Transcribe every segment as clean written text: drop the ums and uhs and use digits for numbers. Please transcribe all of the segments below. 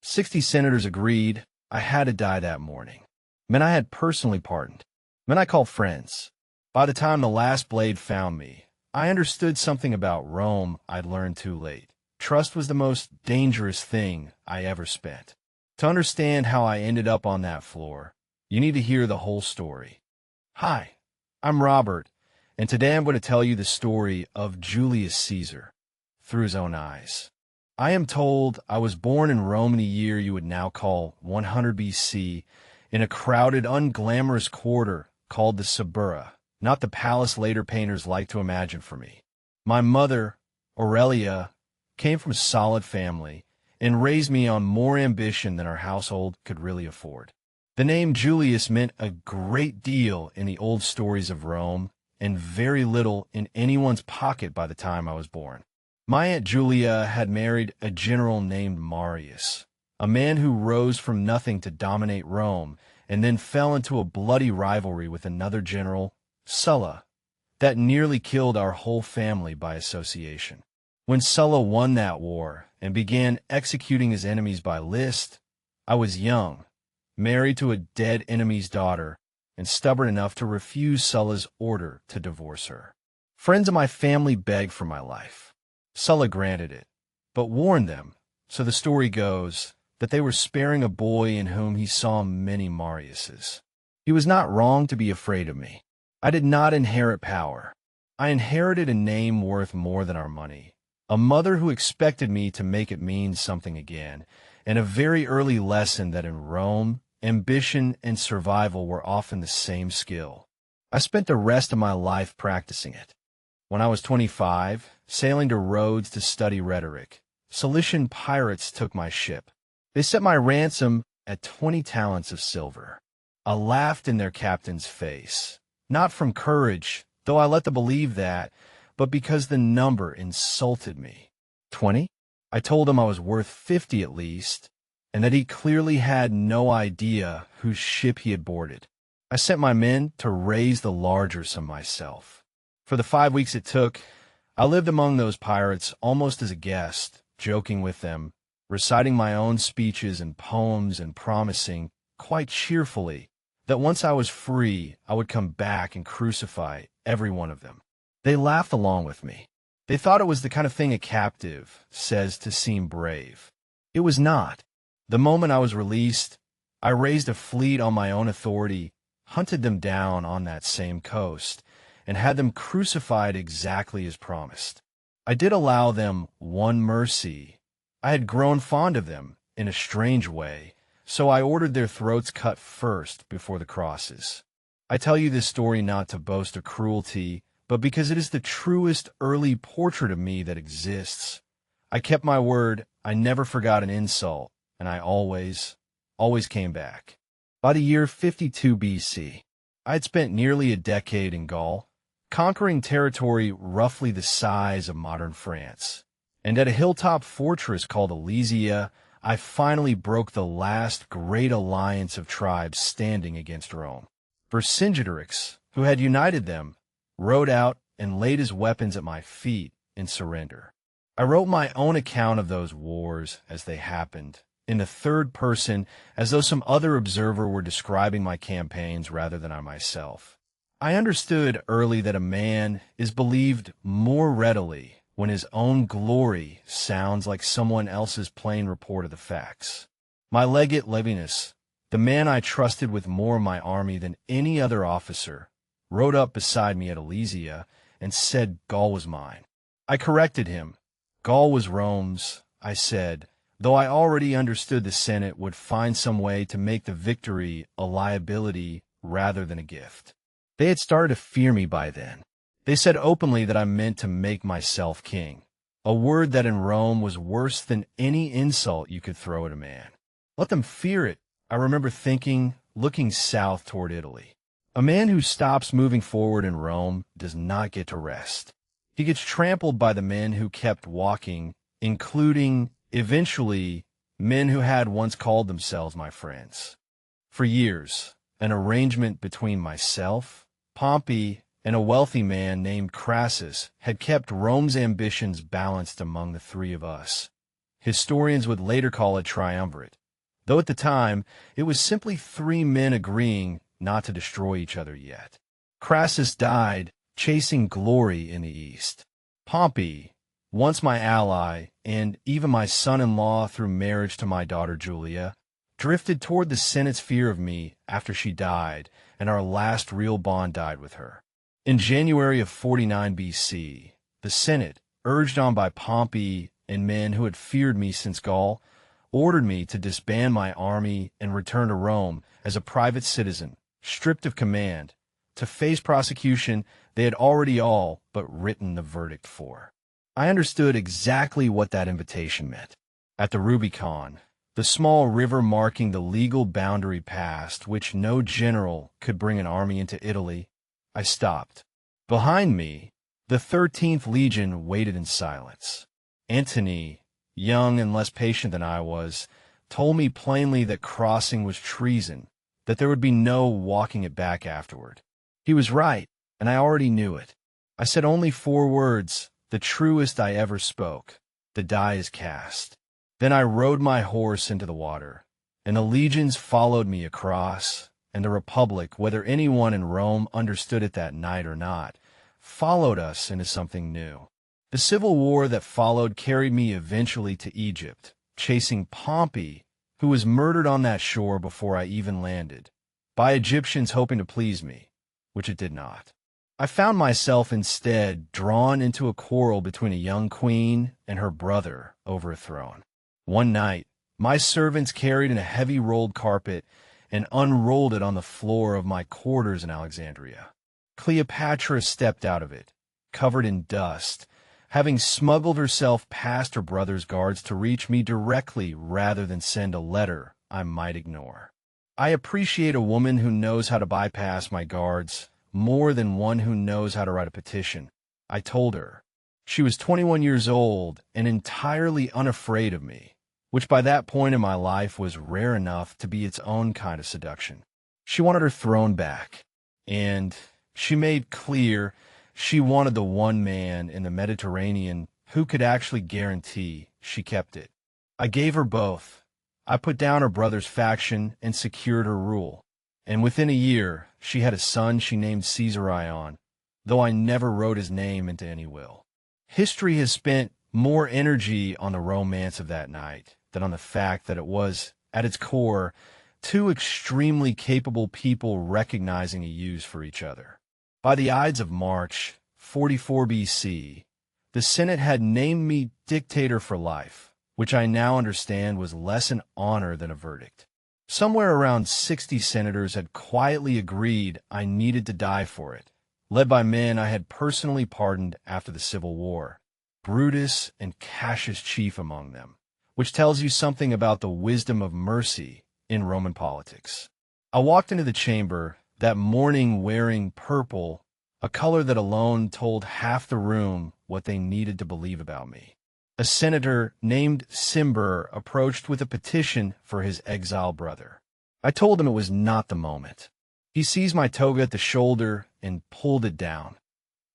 60 senators agreed I had to die that morning. Men I had personally pardoned. Men I called friends. By the time the last blade found me, I understood something about Rome I'd learned too late. Trust was the most dangerous thing I ever spent. To understand how I ended up on that floor, you need to hear the whole story. Hi, I'm Robert, and today I'm going to tell you the story of Julius Caesar through his own eyes. I am told I was born in Rome in a year you would now call 100 BC, in a crowded, unglamorous quarter called the Suburra, not the palace later painters like to imagine for me. My mother, Aurelia, came from a solid family and raised me on more ambition than our household could really afford. The name Julius meant a great deal in the old stories of Rome and very little in anyone's pocket by the time I was born. My Aunt Julia had married a general named Marius, a man who rose from nothing to dominate Rome and then fell into a bloody rivalry with another general, Sulla, that nearly killed our whole family by association. When Sulla won that war and began executing his enemies by list, I was young, married to a dead enemy's daughter, and stubborn enough to refuse Sulla's order to divorce her. Friends of my family begged for my life. Sulla granted it, but warned them, so the story goes, that they were sparing a boy in whom he saw many Mariuses. He was not wrong to be afraid of me. I did not inherit power. I inherited a name worth more than our money, a mother who expected me to make it mean something again, and a very early lesson that in Rome, ambition and survival were often the same skill. I spent the rest of my life practicing it. When I was 25, sailing to Rhodes to study rhetoric, Cilician pirates took my ship. They set my ransom at 20 talents of silver. I laughed in their captain's face, not from courage, though I let them believe that, but because the number insulted me. 20? I told him I was worth 50 at least, and that he clearly had no idea whose ship he had boarded. I sent my men to raise the larger sum myself. For the 5 weeks it took, I lived among those pirates almost as a guest, joking with them, reciting my own speeches and poems and promising, quite cheerfully, that once I was free, I would come back and crucify every one of them. They laughed along with me. They thought it was the kind of thing a captive says to seem brave. It was not. The moment I was released, I raised a fleet on my own authority, hunted them down on that same coast, and had them crucified exactly as promised. I did allow them one mercy. I had grown fond of them in a strange way, so I ordered their throats cut first before the crosses. I tell you this story not to boast of cruelty, but because it is the truest early portrait of me that exists. I kept my word, I never forgot an insult, and I always came back. By the year 52 BC, I had spent nearly a decade in Gaul, conquering territory roughly the size of modern France. And at a hilltop fortress called Alesia, I finally broke the last great alliance of tribes standing against Rome. Vercingetorix, who had united them, rode out and laid his weapons at my feet in surrender. I wrote my own account of those wars as they happened, in the third person, as though some other observer were describing my campaigns rather than I myself. I understood early that a man is believed more readily when his own glory sounds like someone else's plain report of the facts. My legate Levinus, the man I trusted with more of my army than any other officer, rode up beside me at Alesia and said Gaul was mine. I corrected him. Gaul was Rome's, I said, though I already understood the Senate would find some way to make the victory a liability rather than a gift. They had started to fear me by then. They said openly that I meant to make myself king, a word that in Rome was worse than any insult you could throw at a man. Let them fear it, I remember thinking, looking south toward Italy. A man who stops moving forward in Rome does not get to rest. He gets trampled by the men who kept walking, including, eventually, men who had once called themselves my friends. For years, an arrangement between myself, Pompey, and a wealthy man named Crassus had kept Rome's ambitions balanced among the three of us. Historians would later call it triumvirate, though at the time it was simply three men agreeing not to destroy each other yet. Crassus died, chasing glory in the East. Pompey, once my ally and even my son-in-law through marriage to my daughter Julia, drifted toward the Senate's fear of me after she died, and our last real bond died with her. In January of 49 BC, the Senate, urged on by Pompey and men who had feared me since Gaul, ordered me to disband my army and return to Rome as a private citizen, stripped of command, to face prosecution they had already all but written the verdict for. I understood exactly what that invitation meant. At the Rubicon, the small river marking the legal boundary past which no general could bring an army into Italy, I stopped. Behind me, the 13th Legion waited in silence. Antony, young and less patient than I was, told me plainly that crossing was treason, that there would be no walking it back afterward. He was right, and I already knew it. I said only 4 words, the truest I ever spoke. The die is cast. Then I rode my horse into the water, and the legions followed me across, and the Republic, whether anyone in Rome understood it that night or not, followed us into something new. The civil war that followed carried me eventually to Egypt, chasing Pompey, who was murdered on that shore before I even landed, by Egyptians hoping to please me, which it did not. I found myself instead drawn into a quarrel between a young queen and her brother over a throne. One night, my servants carried in a heavy rolled carpet and unrolled it on the floor of my quarters in Alexandria. Cleopatra stepped out of it, covered in dust, having smuggled herself past her brother's guards to reach me directly rather than send a letter I might ignore. I appreciate a woman who knows how to bypass my guards more than one who knows how to write a petition, I told her. She was 21 years old and entirely unafraid of me, which by that point in my life was rare enough to be its own kind of seduction. She wanted her throne back, and she made clear she wanted the one man in the Mediterranean who could actually guarantee she kept it. I gave her both. I put down her brother's faction and secured her rule. And within a year, she had a son she named Caesar, though I never wrote his name into any will. History has spent more energy on the romance of that night than on the fact that it was, at its core, 2 extremely capable people recognizing a use for each other. By the Ides of March, 44 BC, the Senate had named me dictator for life, which I now understand was less an honor than a verdict. Somewhere around 60 senators had quietly agreed I needed to die for it, led by men I had personally pardoned after the Civil War, Brutus and Cassius chief among them, which tells you something about the wisdom of mercy in Roman politics. I walked into the chamber that morning wearing purple, a color that alone told half the room what they needed to believe about me. A senator named Suburra approached with a petition for his exiled brother. I told him it was not the moment. He seized my toga at the shoulder and pulled it down.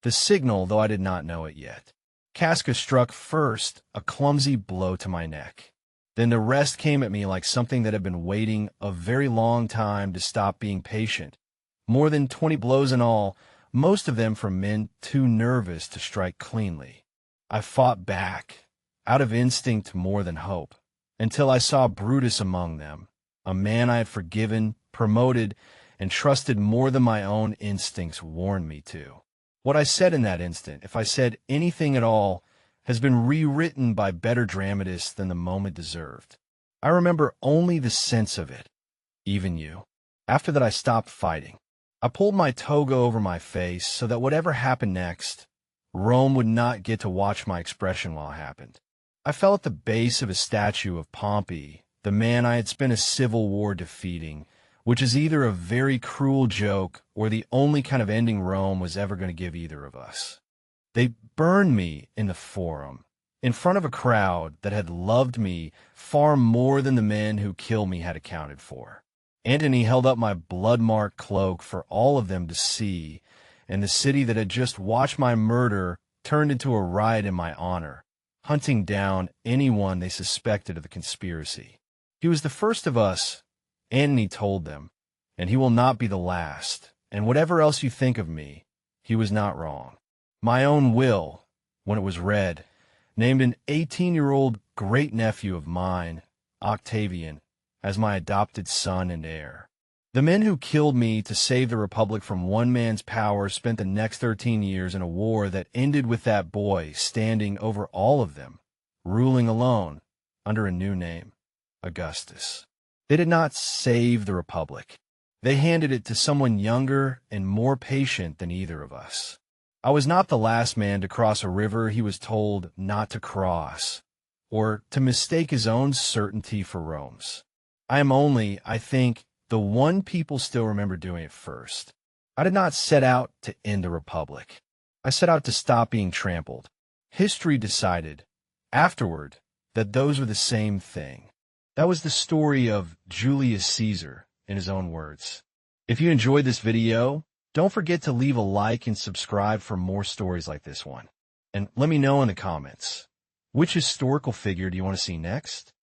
The signal, though I did not know it yet. Casca struck first a clumsy blow to my neck. Then the rest came at me like something that had been waiting a very long time to stop being patient. More than 20 blows in all, most of them from men too nervous to strike cleanly. I fought back, out of instinct more than hope, until I saw Brutus among them, a man I had forgiven, promoted, and trusted more than my own instincts warned me to. What I said in that instant, if I said anything at all, has been rewritten by better dramatists than the moment deserved. I remember only the sense of it, even you. After that I stopped fighting. I pulled my toga over my face so that whatever happened next, Rome would not get to watch my expression while it happened. I fell at the base of a statue of Pompey, the man I had spent a civil war defeating, which is either a very cruel joke or the only kind of ending Rome was ever going to give either of us. They burned me in the Forum, in front of a crowd that had loved me far more than the men who killed me had accounted for. Antony held up my blood-marked cloak for all of them to see, and the city that had just watched my murder turned into a riot in my honor. hunting down anyone they suspected of the conspiracy. He was the first of us, Antony told them, and he will not be the last. And whatever else you think of me, he was not wrong. My own will, when it was read, named an 18-year-old great-nephew of mine, Octavian, as my adopted son and heir. The men who killed me to save the Republic from one man's power spent the next 13 years in a war that ended with that boy standing over all of them, ruling alone, under a new name, Augustus. They did not save the Republic. They handed it to someone younger and more patient than either of us. I was not the last man to cross a river he was told not to cross, or to mistake his own certainty for Rome's. I am only, I think, the one people still remember doing it first. I did not set out to end the Republic. I set out to stop being trampled. History decided, afterward, that those were the same thing. That was the story of Julius Caesar, in his own words. If you enjoyed this video, don't forget to leave a like and subscribe for more stories like this one. And let me know in the comments, which historical figure do you want to see next?